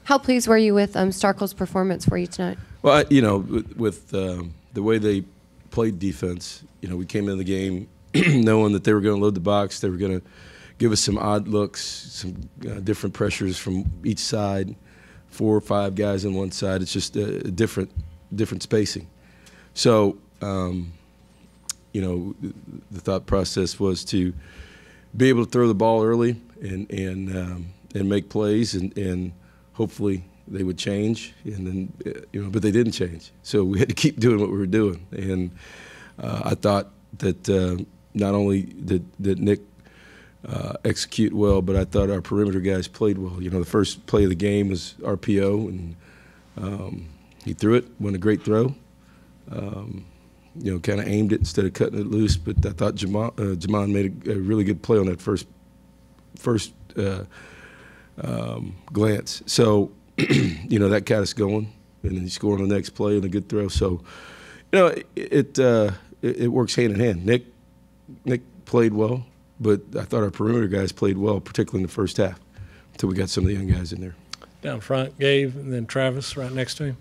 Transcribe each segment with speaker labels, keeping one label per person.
Speaker 1: How pleased were you with Starkel's performance for you tonight?
Speaker 2: Well, with the way they played defense, we came into the game knowing that they were going to load the box. They were going to give us some odd looks, some different pressures from each side, 4 or 5 guys on one side. It's just a different spacing. So, the thought process was to be able to throw the ball early and make plays, and hopefully they would change. And then, but they didn't change. So we had to keep doing what we were doing. And I thought that not only did Nick execute well, but I thought our perimeter guys played well. The first play of the game was RPO, and he threw it, went a great throw. Kind of aimed it instead of cutting it loose. But I thought Jamon made a really good play on that first glance. So, that got us going, and then he scored on the next play and a good throw. So, it works hand in hand. Nick played well, but I thought our perimeter guys played well, particularly in the first half, until we got some of the young guys in there.
Speaker 3: Down front, Gabe, and then Travis right next to him.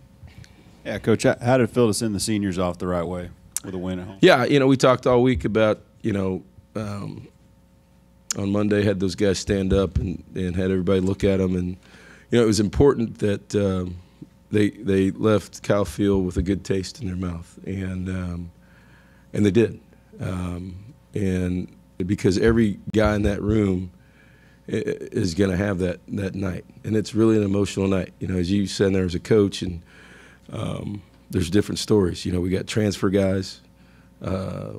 Speaker 4: Yeah, Coach, how did it feel to send the seniors off the right way with a win at home?
Speaker 2: Yeah, we talked all week about, on Monday had those guys stand up and had everybody look at them. And, it was important that they left Kyle Field with a good taste in their mouth. And they did. And because every guy in that room is going to have that night. And it's really an emotional night. As you said there as a coach, and there's different stories. We got transfer guys.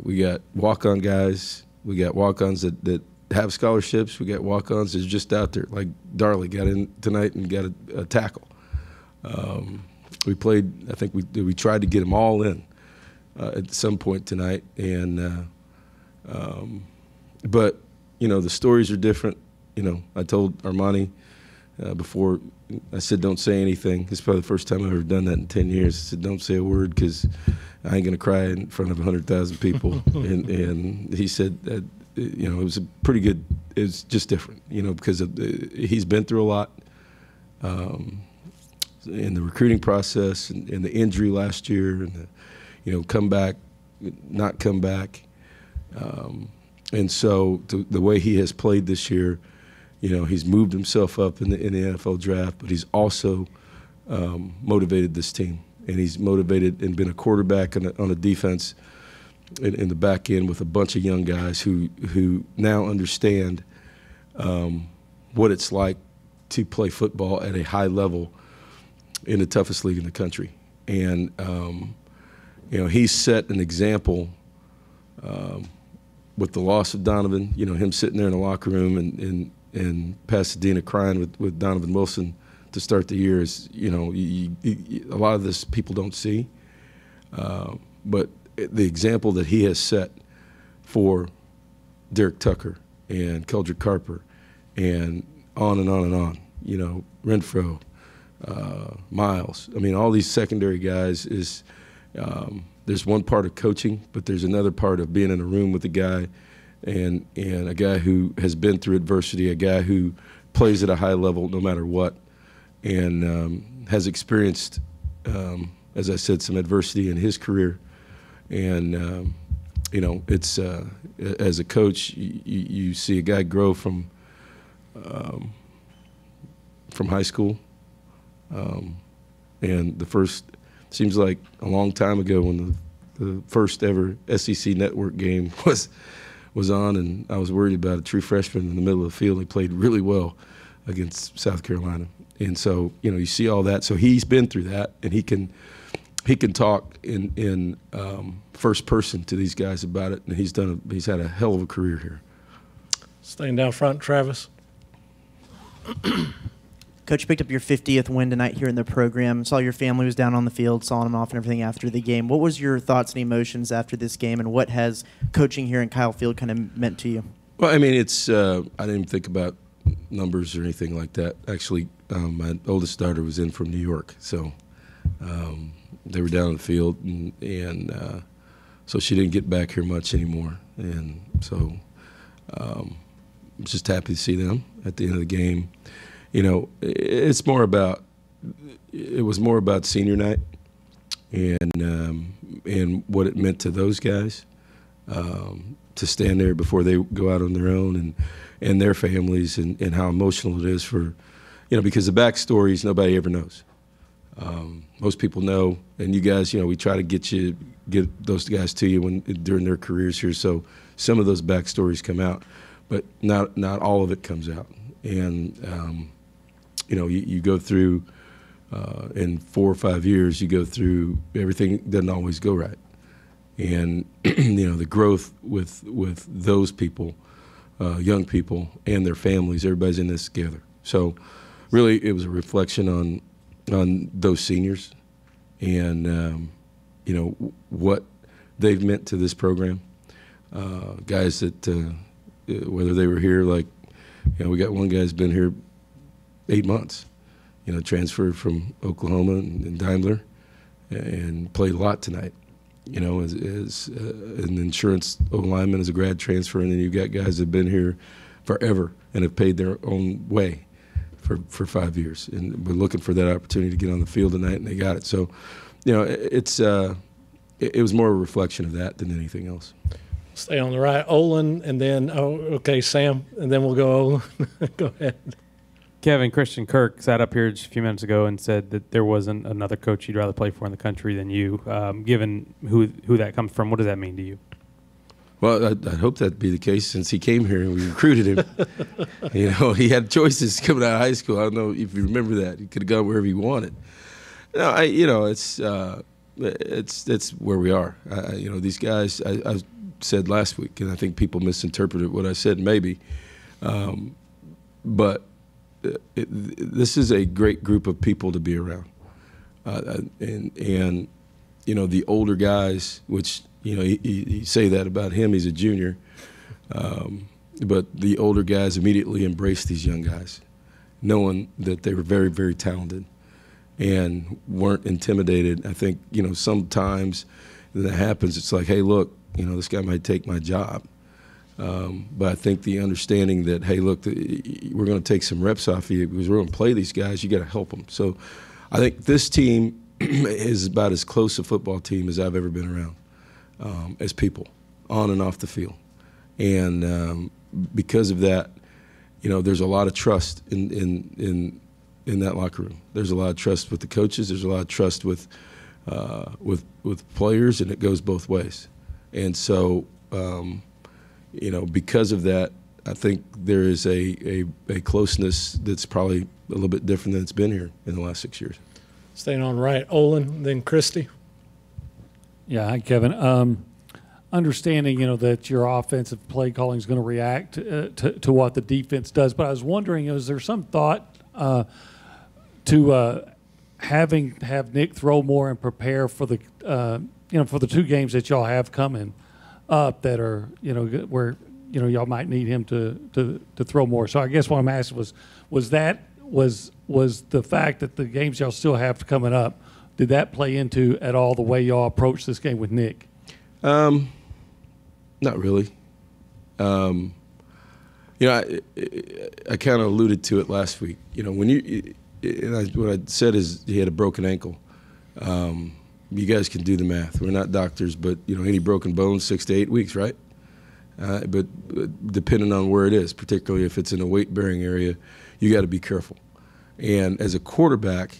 Speaker 2: We got walk-on guys. We got walk-ons that have scholarships. We got walk-ons that's just out there. Like Darley got in tonight and got a tackle. We played, I think we tried to get them all in at some point tonight. And but, the stories are different. I told Armani before, I said, don't say anything. It's probably the first time I've ever done that in 10 years. I said, don't say a word because I ain't going to cry in front of 100,000 people. and he said that, it was a pretty good, it was just different, because he's been through a lot in the recruiting process and the injury last year and come back, not come back. And so the way he has played this year, he's moved himself up in the NFL draft, but he's also motivated this team. And he's motivated and been a quarterback on a defense in the back end with a bunch of young guys who now understand what it's like to play football at a high level in the toughest league in the country. And, he's set an example with the loss of Donovan, him sitting there in the locker room in Pasadena crying with Donovan Wilson to start the year is, a lot of this people don't see. But the example that he has set for Derek Tucker and Keldrick Carper and on and on and on, Renfro, Miles. I mean, all these secondary guys is there's one part of coaching, but there's another part of being in a room with a guy and a guy who has been through adversity, a guy who plays at a high level no matter what, and has experienced, as I said, some adversity in his career. And, it's as a coach, you see a guy grow from high school. And seems like a long time ago when the first ever SEC network game was on, and I was worried about a true freshman in the middle of the field. He played really well against South Carolina. And so, you see all that. So he's been through that, and he can talk in first person to these guys about it, and he's had a hell of a career here.
Speaker 3: Staying down front, Travis.
Speaker 5: Coach, you picked up your 50th win tonight here in the program. Saw your family was down on the field, saw them off and everything after the game. What was your thoughts and emotions after this game, and what has coaching here in Kyle Field kind of meant to you?
Speaker 2: Well, I mean, it's I didn't even think about numbers or anything like that. Actually, my oldest daughter was in from New York, so they were down on the field, and so she didn't get back here much anymore. And so I'm just happy to see them at the end of the game. It's more about it was more about senior night and what it meant to those guys to stand there before they go out on their own and their families and how emotional it is for, because the backstories nobody ever knows. Most people know, and you guys, we try to get those guys to you during their careers here. So some of those backstories come out, but not all of it comes out. And you go through in 4 or 5 years, you go through everything doesn't always go right, and the growth with those people, young people and their families, everybody's in this together. So really, it was a reflection on those seniors and what they've meant to this program. Guys that whether they were here, like we got one guy who's been here 8 months, transferred from Oklahoma and Daimler, and played a lot tonight. As an insurance O-lineman, as a grad transfer, and then you've got guys that have been here forever and have paid their own way for 5 years, and we're looking for that opportunity to get on the field tonight, and they got it. So, it was more a reflection of that than anything else.
Speaker 3: Stay on the right, Olin, and then Sam, and then we'll go Olin. Go ahead.
Speaker 6: Kevin, Christian Kirk sat up here just a few minutes ago and said that there wasn't another coach he'd rather play for in the country than you. Given who that comes from, what does that mean to you?
Speaker 2: Well, I hope that'd be the case since he came here and we recruited him. He had choices coming out of high school. I don't know if you remember that. He could have gone wherever he wanted. No, it's where we are. These guys. I said last week, and I think people misinterpreted what I said. Maybe, but this is a great group of people to be around, and the older guys, which. You say that about him, he's a junior, but the older guys immediately embraced these young guys, knowing that they were very, very talented and weren't intimidated. I think, sometimes that happens, it's like, hey, look, this guy might take my job. But I think the understanding that, hey, look, we're going to take some reps off you because we're going to play these guys, you got to help them. So I think this team is about as close a football team as I've ever been around. As people, on and off the field. And because of that, there's a lot of trust in that locker room. There's a lot of trust with the coaches. There's a lot of trust with players, and it goes both ways. And so, because of that, I think there is a closeness that's probably a little bit different than it's been here in the last 6 years.
Speaker 3: Staying on right, Olin, then Christy.
Speaker 7: Yeah, hi, Kevin. Understanding, that your offensive play calling is going to react to what the defense does, but I was wondering, is there some thought to have Nick throw more and prepare for the for the 2 games that y'all have coming up that are where y'all might need him to throw more. So I guess what I'm asking was the fact that the games y'all still have coming up. Did that play into at all the way y'all approach this game with Nick?
Speaker 2: Not really. I kind of alluded to it last week. What I said is he had a broken ankle. You guys can do the math. We're not doctors, but any broken bone, 6 to 8 weeks, right? But depending on where it is, particularly if it's in a weight-bearing area, you got to be careful. And as a quarterback,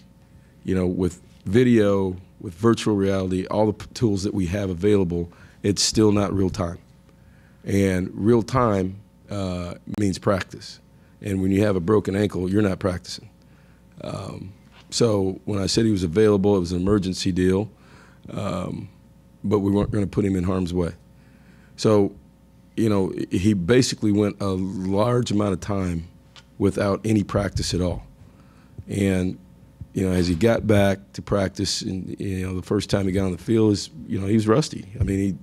Speaker 2: with video, with virtual reality, all the tools that we have available, it's still not real time. And real time means practice. And when you have a broken ankle, you're not practicing. So when I said he was available, it was an emergency deal, but we weren't going to put him in harm's way. So, he basically went a large amount of time without any practice at all. And as he got back to practice, and the first time he got on the field, he was rusty. I mean,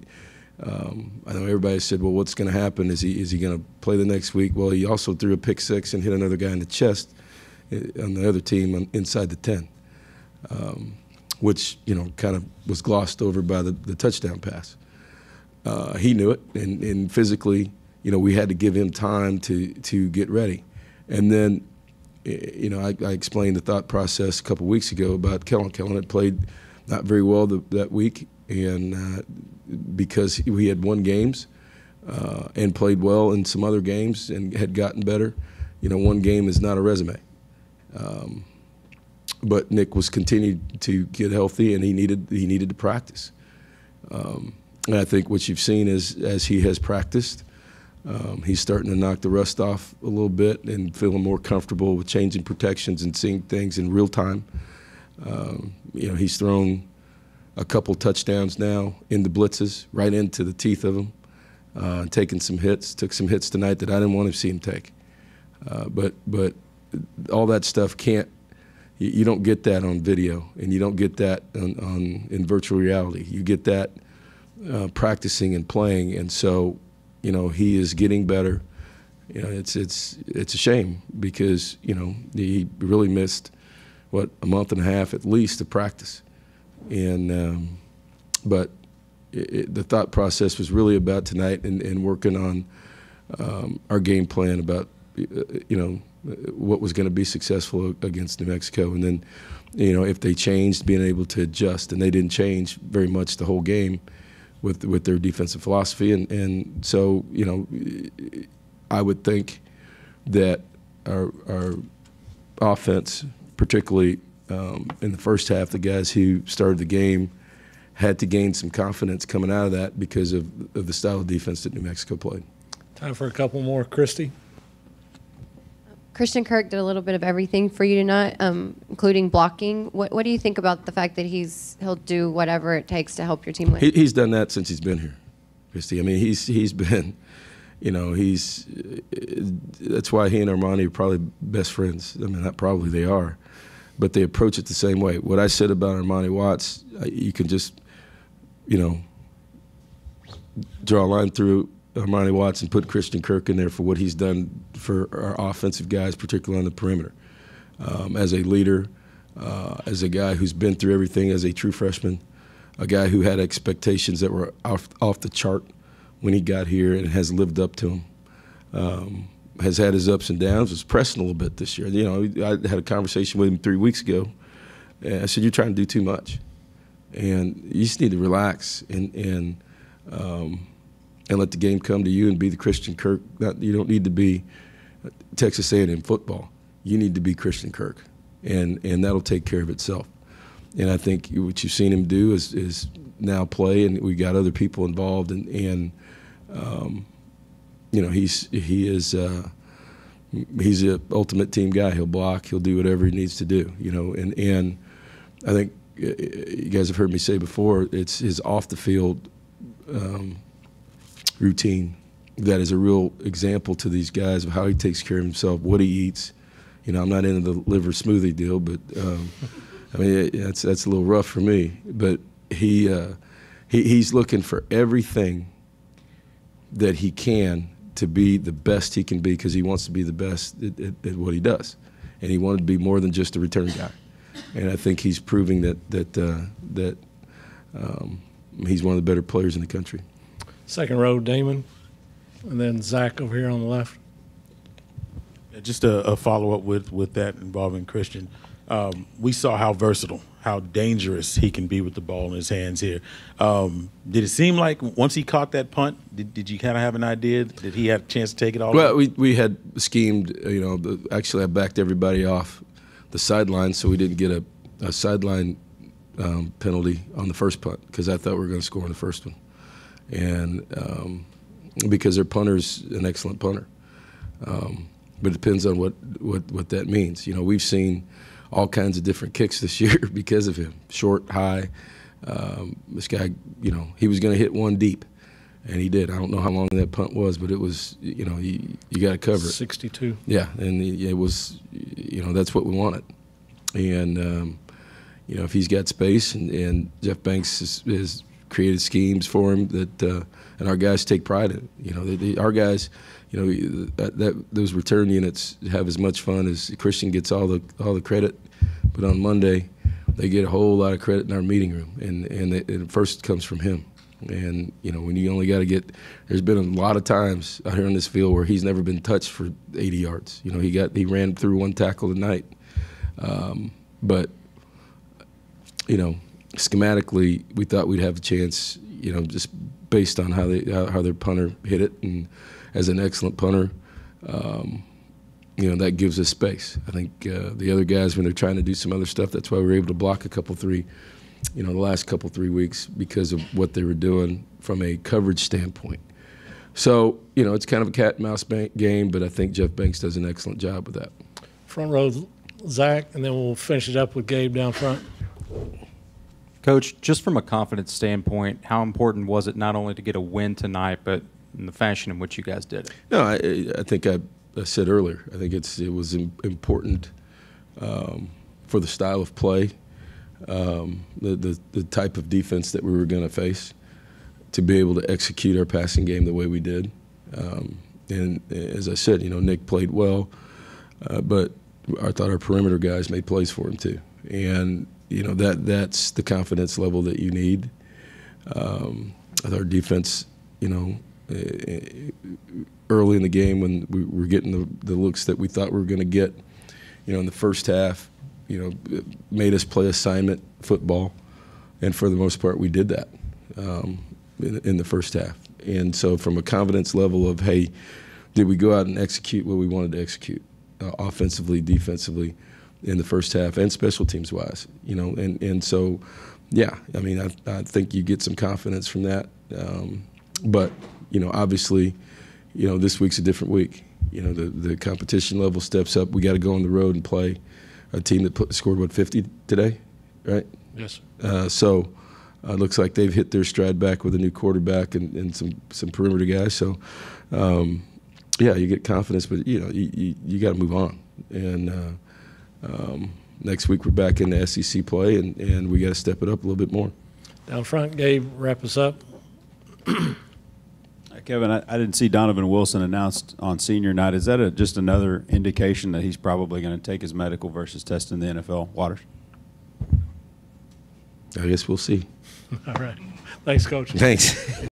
Speaker 2: I know everybody said, "Well, what's going to happen? Is he going to play the next week?" Well, he also threw a pick six and hit another guy in the chest on the other team inside the 10, which kind of was glossed over by the touchdown pass. He knew it, and physically, we had to give him time to get ready, and then. you know, I explained the thought process a couple weeks ago about Kellen. Kellen had played not very well that week, and because we had won games and played well in some other games and had gotten better, you know, one game is not a resume. But Nick was continued to get healthy, and he needed to practice. And I think what you've seen is as he has practiced, he's starting to knock the rust off a little bit and feeling more comfortable with changing protections and seeing things in real time. You know, he's thrown a couple touchdowns now in the blitzes, right into the teeth of them, taking some hits. Took some hits tonight that I didn't want to see him take. But all that stuff can't. You don't get that on video, and you don't get that in virtual reality. You get that practicing and playing, and so, you know, he is getting better. You know, it's a shame because, you know, he really missed a month and a half at least of practice, and but the thought process was really about tonight and working on our game plan about you know, what was going to be successful against New Mexico, and then, you know, if they changed, being able to adjust, and they didn't change very much the whole game with their defensive philosophy, and so, you know, I would think that our offense, particularly in the first half, the guys who started the game had to gain some confidence coming out of that because of the style of defense that New Mexico played.
Speaker 3: Time for a couple more. Christy?
Speaker 1: Christian Kirk did a little bit of everything for you tonight, including blocking. What do you think about the fact that he'll do whatever it takes to help your team win?
Speaker 2: He's done that since he's been here, Christy. I mean, he's been, you know, that's why he and Armani are probably best friends. I mean, not probably, they are, but they approach it the same way. What I said about Armani Watts, you can just, you know, draw a line through Armani Watts and put Christian Kirk in there for what he's done for our offensive guys, particularly on the perimeter. As a leader, as a guy who's been through everything as a true freshman, a guy who had expectations that were off the chart when he got here and has lived up to them. Has had his ups and downs, was pressing a little bit this year. You know, I had a conversation with him 3 weeks ago, and I said, "You're trying to do too much, and you just need to relax and let the game come to you and be the Christian Kirk." You don't need to be Texas A&M football. You need to be Christian Kirk, and that'll take care of itself. And I think what you've seen him do is now play, and we got other people involved, and you know, he's an ultimate team guy. He'll block. He'll do whatever he needs to do. You know, and I think you guys have heard me say before, it's his off the field routine that is a real example to these guys of how he takes care of himself, what he eats. You know, I'm not into the liver smoothie deal, but I mean, that's a little rough for me. But he's looking for everything that he can to be the best he can be, because he wants to be the best at what he does, and he wanted to be more than just a return guy. And I think he's proving that he's one of the better players in the country.
Speaker 3: Second row, Damon, and then Zach over here on the left.
Speaker 8: Just a follow-up with that involving Christian. We saw how versatile, how dangerous he can be with the ball in his hands here. Did it seem like once he caught that punt, did you kind of have an idea that he had a chance to take it all?
Speaker 2: Well, we had schemed, you know, actually I backed everybody off the sideline so we didn't get a sideline penalty on the first punt, because I thought we were going to score on the first one. And because their punter's an excellent punter. But it depends on what that means. You know, we've seen all kinds of different kicks this year because of him. Short, high. This guy, you know, he was going to hit one deep, and he did. I don't know how long that punt was, but it was, you know, you got to cover it.
Speaker 3: 62.
Speaker 2: Yeah, and it was, you know, that's what we wanted. And, you know, if he's got space, and Jeff Banks has created schemes for him that, and our guys take pride in it. You know, our guys, you know, those return units have as much fun as Christian gets all the credit, but on Monday they get a whole lot of credit in our meeting room, and it first comes from him. And, you know, when you only got to get – there's been a lot of times out here on this field where he's never been touched for 80 yards. You know, he ran through one tackle tonight. But, you know, schematically, we thought we'd have a chance, you know, just based on how their punter hit it. And as an excellent punter, you know, that gives us space. I think the other guys, when they're trying to do some other stuff, that's why we were able to block the last couple 3 weeks because of what they were doing from a coverage standpoint. So, you know, it's kind of a cat and mouse game, but I think Jeff Banks does an excellent job with that.
Speaker 3: Front row, Zach, and then we'll finish it up with Gabe down front.
Speaker 9: Coach, just from a confidence standpoint, how important was it not only to get a win tonight, but in the fashion in which you guys did it?
Speaker 2: No, I think I said earlier, I think it was important for the style of play, the type of defense that we were going to face, to be able to execute our passing game the way we did. And as I said, you know, Nick played well, but I thought our perimeter guys made plays for him too. And, you know, that's the confidence level that you need. I thought our defense, you know, early in the game when we were getting the looks that we thought we were going to get, you know, in the first half, you know, made us play assignment football. And for the most part, we did that in the first half. And so from a confidence level of, hey, did we go out and execute what we wanted to execute, offensively, defensively, in the first half and special teams wise, you know, and so, yeah, I mean, I think you get some confidence from that. But, you know, obviously, you know, this week's a different week. You know, the competition level steps up. We got to go on the road and play a team that scored, 50 today, right?
Speaker 3: Yes,
Speaker 2: sir. So it looks like they've hit their stride back with a new quarterback and some perimeter guys. So, yeah, you get confidence, but, you know, you got to move on. And next week we're back in the SEC play, and we got to step it up a little bit more.
Speaker 3: down front, Gabe, wrap us up.
Speaker 4: Kevin, I didn't see Donovan Wilson announced on senior night. Is that just another indication that he's probably going to take his medical versus testing the NFL waters?
Speaker 2: I guess we'll see.
Speaker 3: All right. Thanks, Coach.
Speaker 2: Thanks.